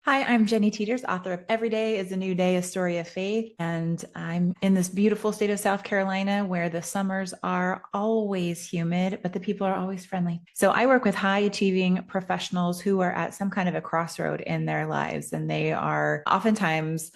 Hi, I'm Jenny Teeters, author of Every Day is a New Day, a Story of Faith. And I'm in this beautiful state of South Carolina where the summers are always humid, but the people are always friendly. So I work with high achieving professionals who are at some kind of a crossroad in their lives, and they are oftentimes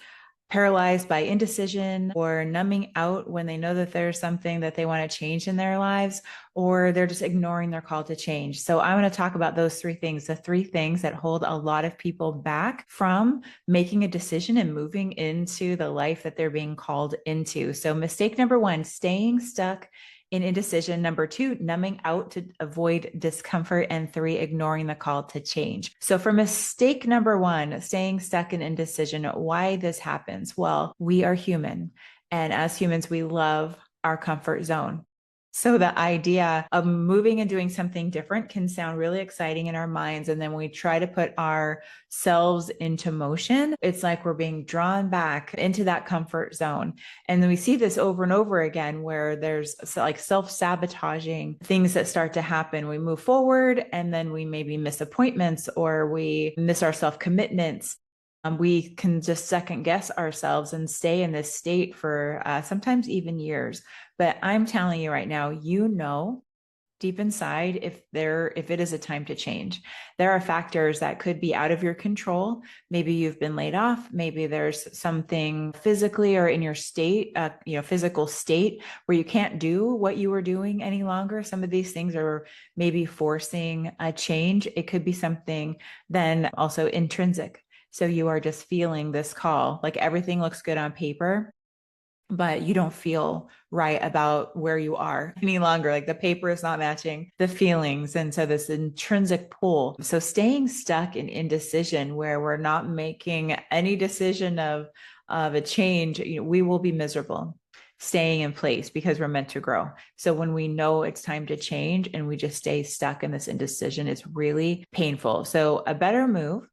paralyzed by indecision or numbing out when they know that there's something that they want to change in their lives, or they're just ignoring their call to change. So I want to talk about those three things, the three things that hold a lot of people back from making a decision and moving into the life that they're being called into. So mistake number one, staying stuck in indecision. Number two, numbing out to avoid discomfort. And three, ignoring the call to change. So for mistake number one, staying stuck in indecision, why this happens? Well, we are human. And as humans, we love our comfort zone. So the idea of moving and doing something different can sound really exciting in our minds. And then when we try to put ourselves into motion, it's like we're being drawn back into that comfort zone. And then we see this over and over again, where there's like self-sabotaging things that start to happen. We move forward and then we maybe miss appointments or we miss our self-commitments. We can just second guess ourselves and stay in this state for sometimes even years. But I'm telling you right now, deep inside if it is a time to change. There are factors that could be out of your control. Maybe you've been laid off. Maybe there's something physically or in your state, physical state where you can't do what you were doing any longer. Some of these things are maybe forcing a change. It could be something then also intrinsic. So you are just feeling this call, like everything looks good on paper, but you don't feel right about where you are any longer. Like the paper is not matching the feelings. And so this intrinsic pull. So staying stuck in indecision where we're not making any decision of a change, we will be miserable staying in place because we're meant to grow. So when we know it's time to change and we just stay stuck in this indecision, it's really painful. So a better move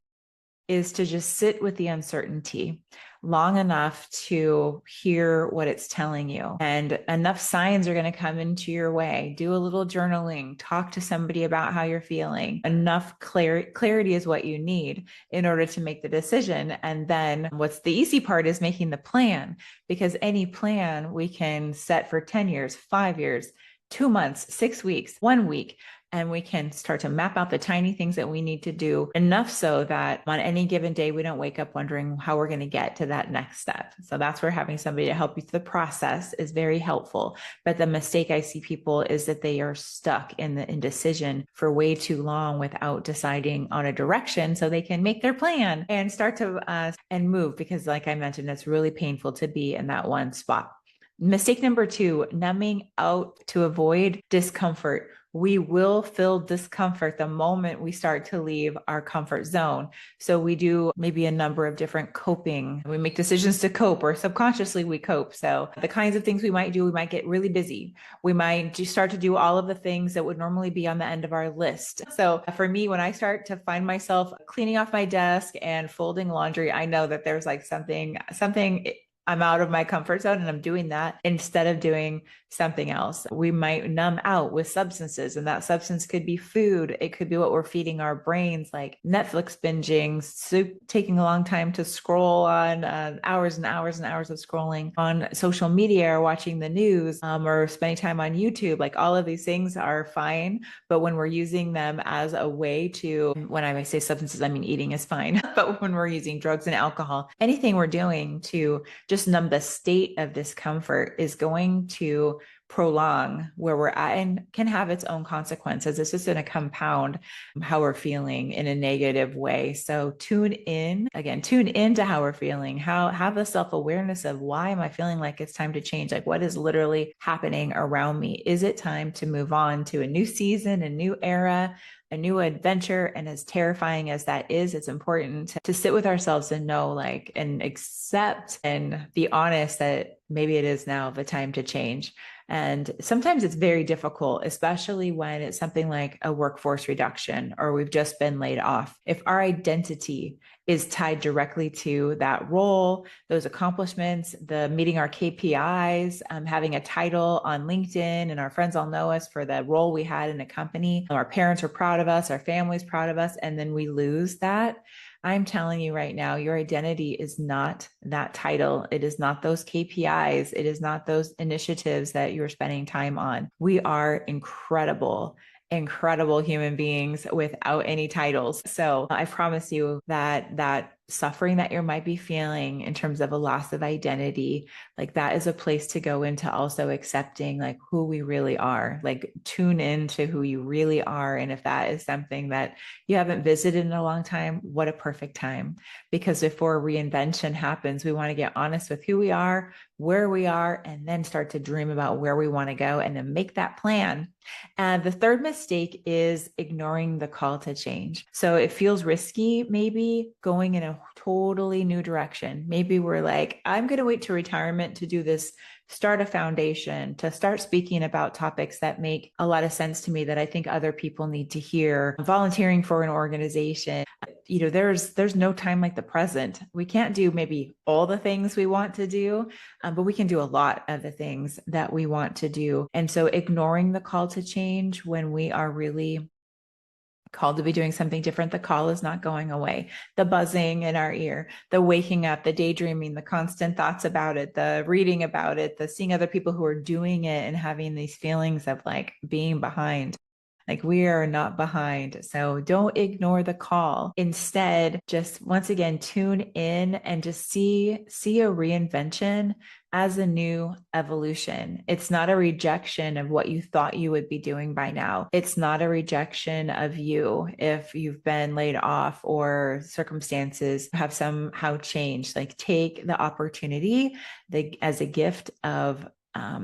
is to just sit with the uncertainty long enough to hear what it's telling you. And enough signs are going to come into your way. Do a little journaling, talk to somebody about how you're feeling. Enough clarity is what you need in order to make the decision. And then what's the easy part is making the plan, because any plan we can set for 10 years, 5 years, 2 months, 6 weeks, 1 week. And we can start to map out the tiny things that we need to do, enough so that on any given day, we don't wake up wondering how we're going to get to that next step. So that's where having somebody to help you through the process is very helpful. But the mistake I see people is that they are stuck in the indecision for way too long without deciding on a direction so they can make their plan and start to and move, because like I mentioned, it's really painful to be in that one spot. Mistake number two, numbing out to avoid discomfort. We will feel discomfort the moment we start to leave our comfort zone. So we do maybe a number of different coping. We make decisions to cope, or subconsciously we cope. So the kinds of things we might do, we might get really busy. We might just start to do all of the things that would normally be on the end of our list. So for me, when I start to find myself cleaning off my desk and folding laundry, I know that there's like something I'm out of my comfort zone and I'm doing that instead of doing something else. We might numb out with substances, and that substance could be food. It could be what we're feeding our brains, like Netflix binging, taking a long time to scroll on, hours and hours and hours of scrolling on social media, or watching the news, or spending time on YouTube. Like all of these things are fine. But when we're using them as a way to, when I say substances, I mean eating is fine. But when we're using drugs and alcohol, anything we're doing to just numb the state of discomfort is going to prolong where we're at and can have its own consequences. It's just going to compound how we're feeling in a negative way. So tune into how we're feeling, have the self-awareness of, why am I feeling like it's time to change? Like, what is literally happening around me? Is it time to move on to a new season, a new era, a new adventure? And as terrifying as that is, it's important to sit with ourselves and know, like, and accept and be honest that maybe it is now the time to change. And sometimes it's very difficult, especially when it's something like a workforce reduction or we've just been laid off. If our identity is tied directly to that role, those accomplishments, the meeting our KPIs, having a title on LinkedIn, and our friends all know us for the role we had in a company, our parents are proud of us, our family's proud of us, and then we lose that. I'm telling you right now, your identity is not that title. It is not those KPIs. It is not those initiatives that you're spending time on. We are incredible human beings without any titles. So I promise you that that suffering that you might be feeling in terms of a loss of identity, like that is a place to go into also accepting like who we really are, like tune into who you really are. And if that is something that you haven't visited in a long time, what a perfect time. Because before reinvention happens, we want to get honest with who we are, where we are, and then start to dream about where we want to go and then make that plan. And the third mistake is ignoring the call to change. So it feels risky, maybe going in a totally new direction. Maybe we're like, I'm going to wait to retirement to do this, start a foundation, to start speaking about topics that make a lot of sense to me that I think other people need to hear, volunteering for an organization. There's no time like the present. We can't do maybe all the things we want to do, but we can do a lot of the things that we want to do. And so ignoring the call to change when we are really called to be doing something different, the call is not going away. The buzzing in our ear, the waking up, the daydreaming, the constant thoughts about it, the reading about it, the seeing other people who are doing it and having these feelings of like being behind. Like we are not behind. So don't ignore the call. Instead, just once again, tune in and just see a reinvention as a new evolution. It's not a rejection of what you thought you would be doing by now. It's not a rejection of you if you've been laid off or circumstances have somehow changed. Like take the opportunity as a gift of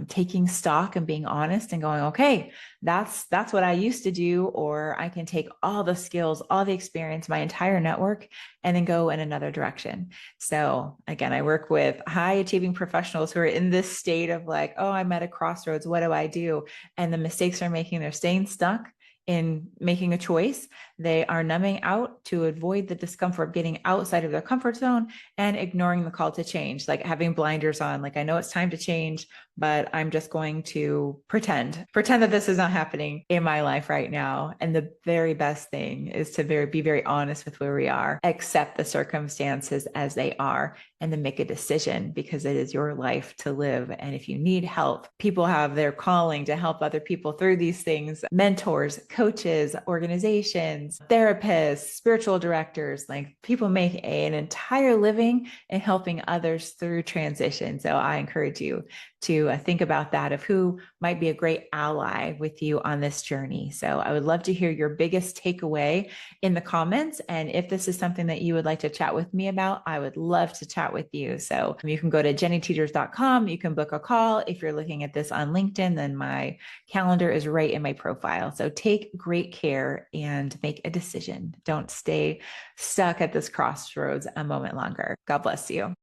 taking stock and being honest and going, okay, that's what I used to do, or I can take all the skills, all the experience, my entire network, and then go in another direction. So again, I work with high achieving professionals who are in this state of like, oh, I'm at a crossroads. What do I do? And the mistakes they're making, they're staying stuck in making a choice. They are numbing out to avoid the discomfort of getting outside of their comfort zone and ignoring the call to change, like having blinders on. Like, I know it's time to change, but I'm just going to pretend that this is not happening in my life right now. And the very best thing is to be very honest with where we are, accept the circumstances as they are, and then make a decision because it is your life to live. And if you need help, people have their calling to help other people through these things, mentors, coaches, organizations, therapists, spiritual directors, like people make an entire living in helping others through transition. So I encourage you to think about that, of who might be a great ally with you on this journey. So I would love to hear your biggest takeaway in the comments. And if this is something that you would like to chat with me about, I would love to chat with you. So you can go to jennyteters.com. You can book a call. If you're looking at this on LinkedIn, then my calendar is right in my profile. So take great care and make a decision. Don't stay stuck at this crossroads a moment longer. God bless you.